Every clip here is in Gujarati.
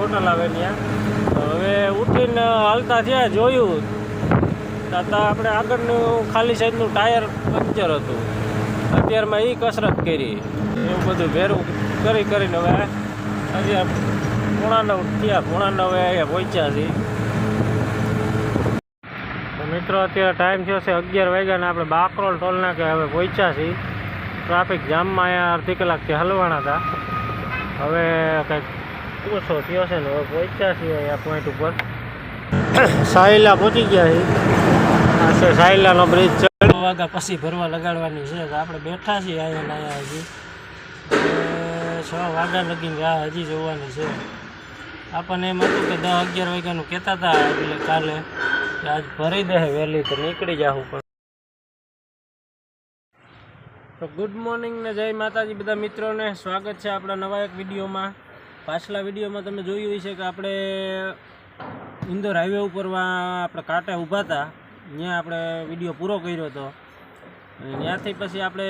હોટલ આવે ત્યાં. હવે ઉઠીને હાલતા થયા જોયું તો આપણે આગળનું ખાલી સાઈડનું ટાયર પંક્ચર હતું. અત્યારમાં એ કસરત કરી એવું બધું ભેરું કરીને હવે અત્યારે પોણા 9 થયા. પોણા 9 અહીંયા પહોંચ્યા છીએ. તો મિત્રો અત્યારે ટાઈમ થયો છે 11 વાગ્યાને. આપણે બાકરોલ ટોલ નાકે હવે પહોંચ્યા છીએ. ટ્રાફિક જામમાં અહીંયા અડધી કલાકથી હલવાના હતા. હવે કંઈક ઓછો થયો છે ને હવે પહોંચ્યા છીએ અહીંયા પોઈન્ટ ઉપર. સાયલા પહોંચી ગયા છીએ. આ છે સાયલાનો બ્રિજ. 6 વાગ્યા પછી ભરવા લગાડવાની છે. તો આપણે બેઠા છીએ અહીંયા હજી 6 વાગ્યા લગીને રાહ હજી જોવાની છે. આપણને એમ હતું કે 10-11 વાગ્યાનું કહેતા હતા એટલે કાલે આજ ભરી દે વહેલી તો નીકળી જાઉં. પણ તો ગુડ મોર્નિંગ ને જય માતાજી બધા મિત્રોને. સ્વાગત છે આપણા નવા એક વિડીયોમાં. પાછલા વિડીયોમાં તમે જોયું હોય છે કે આપણે ઇન્દોર હાઈવે ઉપર આપણે કાંઠે ઊભા હતા. ત્યાં આપણે વિડીયો પૂરો કર્યો હતો. ત્યાંથી પછી આપણે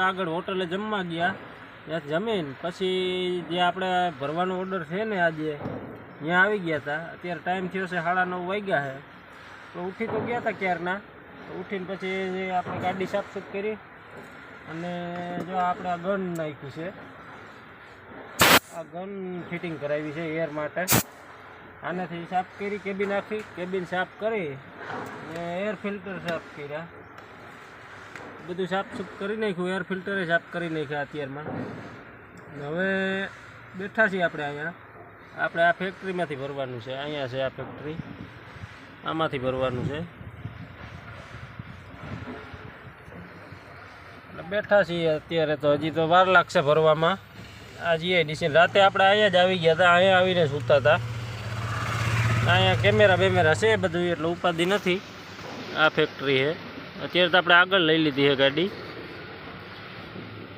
આગળ હોટલે જમવા ગયા. ત્યાં જમીન પછી જે આપણે ભરવાનો ઓર્ડર છે ને આજે ત્યાં આવી ગયા હતા. અત્યારે ટાઈમ થયો છે 9:30 વાગ્યા છે. તો ઉઠી તો ગયા હતા ક્યારના. તો ઉઠીને પછી આપણે ગાડી સાફસૂફ કરી અને જો આપણે આ ગન નાખ્યું છે. આ ગન ફિટિંગ કરાવી છે એર માટે. આનાથી સાફ કરી કેબિન નાખી કેબિન સાફ કરી અને એર ફિલ્ટર સાફ કર્યા. બધું સાફસૂફ કરી નાખ્યું. એર ફિલ્ટરે સાફ કરી નાખ્યા અત્યારમાં. હવે બેઠા છીએ આપણે અહીંયા. આપણે આ ફેક્ટરીમાંથી ભરવાનું છે. અહીંયા છે આ ફેક્ટરી. આમાંથી ભરવાનું છે. બેઠા છીએ અત્યારે. તો હજી તો વાર લાગશે ભરવામાં. આ જીઆઈડીસી રાતે આપણે અહીંયા જ આવી ગયા હતા. અહીંયા આવીને સૂતા હતા. અહીંયા કેમેરા બેમેરા છે બધું એટલે ઉપાધિ નથી. આ ફેક્ટરી છે. અત્યારે તો આપણે આગળ લઈ લીધી છે ગાડી.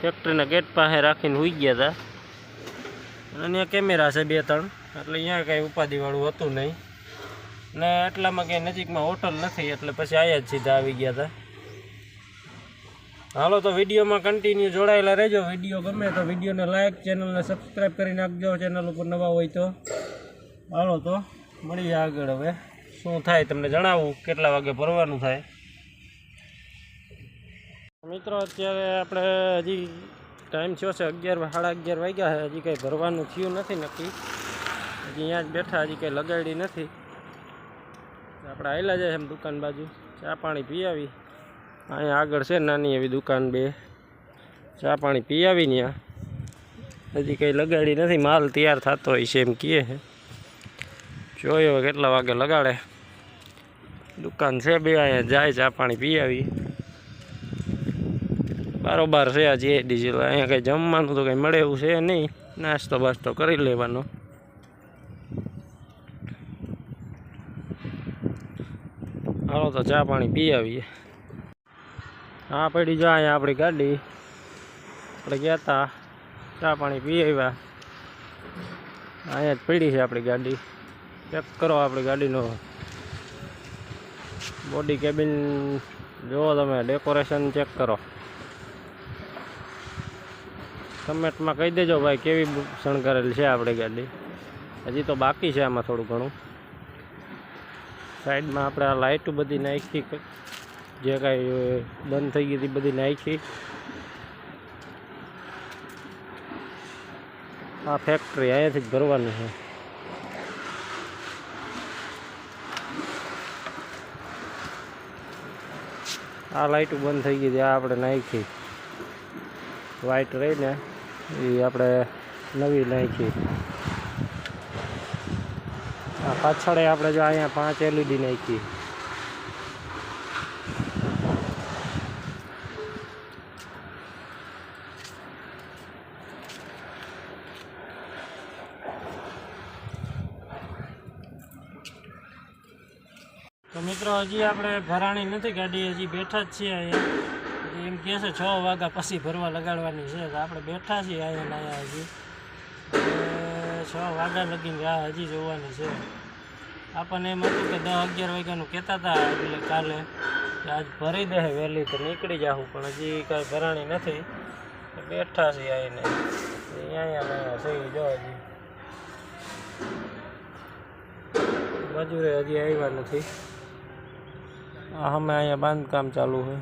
ફેક્ટરીના ગેટ પાસે રાખીને સૂઈ ગયા હતા. અને અહીંયા કેમેરા છે 2-3 એટલે અહીંયા કાંઈ ઉપાધિવાળું હતું નહીં. ને એટલામાં ક્યાંય નજીકમાં હોટલ નથી એટલે પછી અહીંયા જ સીધા આવી ગયા હતા. હાલો તો વિડીયોમાં કન્ટિન્યુ જોડાયેલા રહેજો. વિડીયો ગમે તો વિડીયોને લાઈક, ચેનલને સબસ્ક્રાઈબ કરી નાખજો. ચેનલ ઉપર નવા હોય તો. હાલો તો મળીએ આગળ. હવે શું થાય તમને જણાવું કેટલા વાગે ભરવાનું થાય. મિત્રો અત્યારે આપણે હજી ટાઈમ થયો છે 11-11:30 વાગ્યા છે. હજી કંઈ ભરવાનું થયું નથી નક્કી. હજી અહીંયા જ બેઠા. હજી કંઈ લગાડી નથી. આપણે આવેલા જાય એમ દુકાન બાજુ ચા પાણી પી આવી. અહીંયા આગળ છે નાની એવી દુકાન 2. ચા પાણી પી આવી ત્યાં. હજી કંઈ લગાડી નથી. માલ તૈયાર થતો હોય છે એમ કહે છે. જોઈએ હવે કેટલા વાગે લગાડે. દુકાન છે 2. અહીંયા જાય ચા પાણી પી આવી. બારોબાર છે આ જીઆઈડીસી. અહીંયા કંઈ જમવાનું તો કંઈ મળે એવું છે નહીં. નાસ્તો બાસ્તો કરી લેવાનો. હાલો તો ચા પાણી પી આવીએ. હા પડી જાય અહીંયા આપણી ગાડી. આપણે ગયા હતા ચા પાણી પી આવ્યા. અહીંયા જ પડી છે આપણી ગાડી. ચેક કરો આપણી ગાડીનો બોડી કેબિન. જુઓ તમે ડેકોરેશન ચેક કરો. કમેન્ટમાં કહી દેજો ભાઈ કેવી શણગારેલ છે આપણી ગાડી. હજી તો બાકી છે આમાં થોડું ઘણું. સાઈડમાં આપણે આ લાઇટો બધી નાખી. જે કાંઈ બંધ થઈ ગઈ હતી બધી નાખી. આ ફેક્ટરી અહીંયાથી જ ભરવાનું છે. આ લાઇટો બંધ થઈ ગઈ હતી. આ આપણે નાખી વ્હાઈટ રહીને એ આપણે નવી નાખી. આ પાછળ આપણે જો અહીંયા 5 LED નાખી. તો મિત્રો હજી આપણે ભરાણી નથી ગાડી. હજી બેઠા જ છીએ અહીંયા. એમ કહે છે 6 વાગ્યા પછી ભરવા લગાડવાની છે. તો આપણે બેઠા છીએ અહીંયા હજી 6 વાગ્યા લગીને રાહ હજી જોવાની છે. આપણને એમ હતું કે 10-11 વાગ્યાનું કહેતા હતા એટલે કાલે આજ ભરી દે વહેલી તો નીકળી જાઉં. પણ હજી કાંઈ ભરાણી નથી. બેઠા છીએ આવીને અહીંયા છે જો હજી મજૂરે હજી આવ્યા નથી. અમે અહીંયા બાંધકામ ચાલુ છે.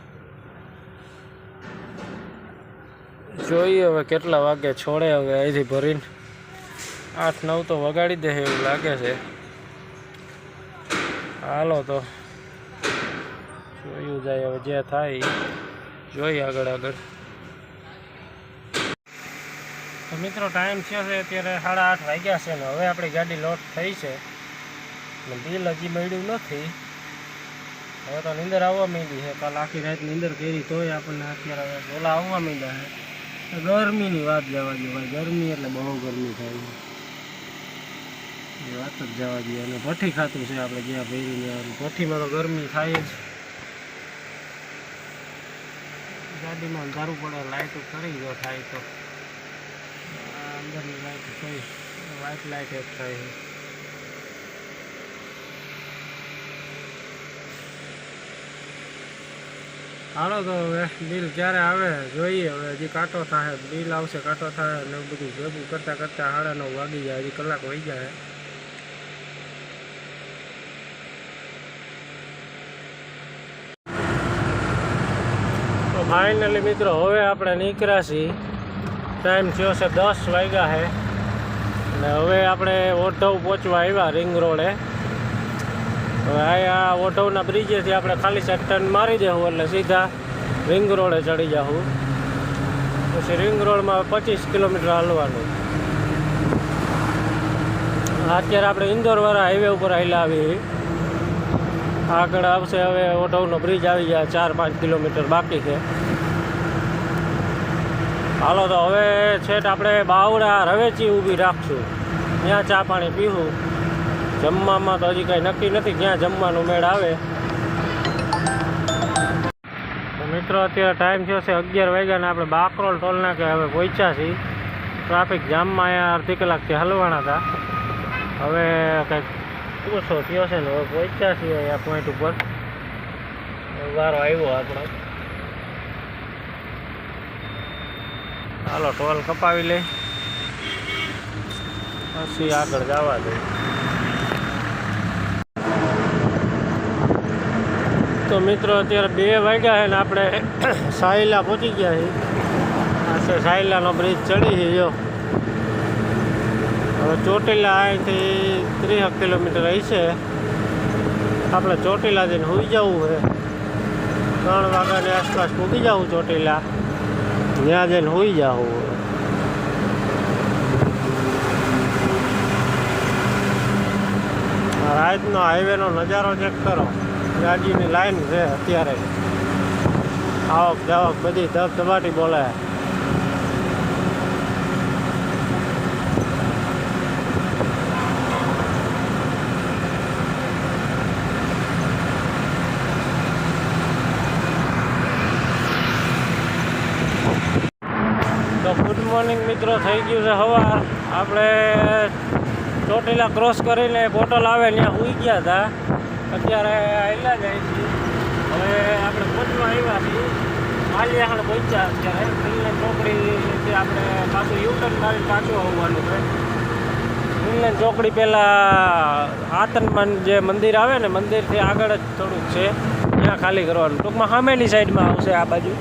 જોઈએ હવે કેટલા વાગે છોડે. હવે અહીંથી ભરીને 8-9 તો વગાડી દે એવું લાગે છે. હાલો તો જોયું જાય હવે જે થાય જોઈએ આગળ. તો મિત્રો ટાઈમ છે અત્યારે 8:30 વાગ્યા છે ને હવે આપણી ગાડી લોડ થઈ છે ને બિલ હજી મળ્યું નથી. હવે તો નીંદર આવવા માંડી છે. કાલ આખી રાત નીંદર કરી તોય આપણને અત્યારે બોલા આવવા માંડ્યા છે. ગરમીની વાત જવા દે ભાઈ. ગરમી એટલે બહુ ગરમી થાય છે. એ વાત જ જવા દઈએ. અને ભઠ્ઠી ખાતું છે આપણે જ્યાં ભરીને ભઠ્ઠીમાં તો ગરમી થાય જ. ગાડીમાં અંધારું પડે. લાઇટ કરી જો થાય તો અંદરની લાઇટ થઈ વ્હાઇટ લાઇટ એક થાય છે. હાલો તો હવે બિલ ક્યારે આવે જોઈએ. હવે હજી કાંટો થાય. બિલ આવશે, કાંટો થાય અને બધું ભેગું કરતાં 9:30 વાગી જાય. હજી કલાક વહી જાય. તો ફાઇનલી મિત્રો હવે આપણે નીકળ્યા છીએ. ટાઈમ થયો છે 10 વાગ્યા છે અને હવે આપણે ઓઢવ પહોંચવા આવ્યા રિંગ રોડે. હવે અહીંયા ઓઢવના બ્રિજેથી આપણે ખાલી સાઈડ ટર્ન મારી દેવું એટલે સીધા રિંગ રોડે ચડી જાઉં. પછી રિંગ રોડમાં 25 કિલોમીટર હાલવાનું. અત્યારે આપણે ઇન્દોરવાળા હાઈવે ઉપર હાલ્યા આવી. આગળ આવશે હવે ઓઢવનો બ્રિજ આવી જાય. 4-5 કિલોમીટર બાકી છે. હાલો તો હવે છેટ આપણે બાવડા રવેચી ઊભી રાખશું. ત્યાં ચા પાણી પીવું. જમવામાં તો હજી કાંઈ નક્કી નથી ક્યાં જમવાનું મેળ આવે. તો મિત્રો અત્યારે ટાઈમ થયો છે 11 વાગ્યા ને આપણે બાકરોલ ટોલ નાકે હવે પહોંચ્યા છીએ. ટ્રાફિક જામમાં અહીંયા અડધી કલાકથી હલવાના હતા. હવે કંઈક ઓછો થયો છે ને હવે પહોંચ્યા છીએ અહીંયા પોઈન્ટ ઉપર. વારો આવ્યો આપણો. હાલો ટોલ કપાવી લે પછી આગળ જવા દે. તો મિત્રો અત્યારે 2 વાગ્યા છે ને આપણે સાયલા પહોંચી ગયા છીએ. આ છે સાયલાનો બ્રિજ ચડી છે. જો હવે ચોટીલા અહીંથી 30 કિલોમીટર હશે. આપણે ચોટીલા જઈને સૂઈ જવું છે. 3 વાગ્યાની આસપાસ પૂગી જવું ચોટીલા. ત્યાં જઈને સૂઈ જવું. રાતનો હાઈવેનો નજારો ચેક કરો. ગાડીની લાઈન છે અત્યારે. આવક જાવક બધી ધબધબાટી બોલે. તો ગુડ મોર્નિંગ મિત્રો. થઈ ગયું છે સવાર. આપણે ચોટીલા ક્રોસ કરીને બોટલ આવે ત્યાં સૂઈ ગયા હતા. અત્યારે આવેલા જાય છીએ. હવે આપણે પહોંચવા આવ્યા છીએ. માલિયાણ પહોંચ્યા અત્યારે. ઇંગ્લેન્ડ ચોકડીથી આપણે પાછું યુટર્ન મારી પાછું આવવાનું છે. ઇંગ્લેન્ડ ચોકડી પહેલાં આતનમાં જે મંદિર આવે ને મંદિરથી આગળ જ થોડુંક છે ત્યાં ખાલી કરવાનું. ટૂંકમાં સામેની સાઈડમાં આવશે આ બાજુ.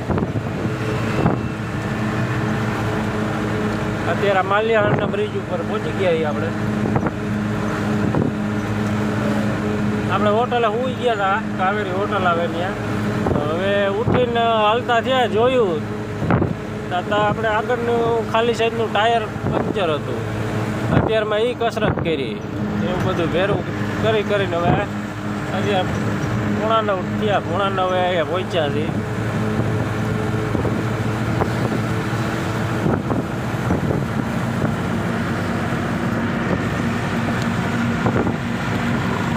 અત્યારે માલિયાણના બ્રિજ ઉપર પહોંચી ગયા છીએ આપણે. આપણે હોટલે સૂઈ ગયા હતા. કાવેરી હોટલ આવે ત્યાં. હવે ઉઠીને હાલતા થયા જોયું તો આપણે આગળનું ખાલી સાઈડનું ટાયર પંચર હતું. અત્યારમાં એ કસરત કરી. એવું બધું ભેરું કરીને હવે અત્યારે 8:45 થયા. 8:45 અહીંયા પહોંચ્યા છીએ.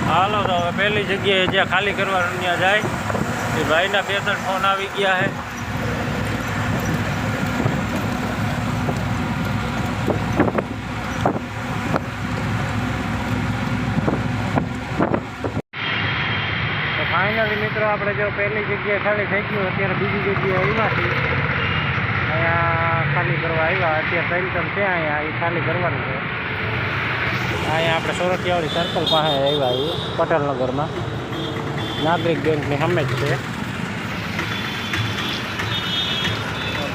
હાલો તો હવે પહેલી જગ્યાએ જ્યાં ખાલી કરવાનું ત્યાં જાય. એ ભાઈના 2-3 ફોન આવી ગયા છે. તો ફાઇનલી મિત્રો આપણે જો પહેલી જગ્યાએ ખાલી થઈ ગયું. અત્યારે બીજી જગ્યાએ આવ્યા છીએ. અહીંયા ખાલી કરવા આવ્યા. અત્યારે 3 ત્યાં અહીંયા એ ખાલી કરવાનું છે. અહીંયા આપણે સોરઠિયાવાડી સર્કલ પાસે આવ્યા છીએ પટેલનગરમાં, નાગરિક બેંકની સામે જ છે.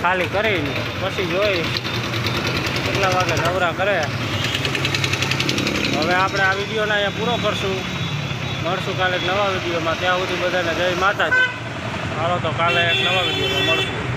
ખાલી કરીને પછી જોઈ કેટલા વાગે નવરા કરે. હવે આપણે આ વિડીયોને અહીંયા પૂરો કરશું. મળશું કાલે એક નવા વિડીયોમાં. ત્યાં સુધી બધાને જય માતાજી. હાલો તો કાલે એક નવા વિડીયોમાં મળશું.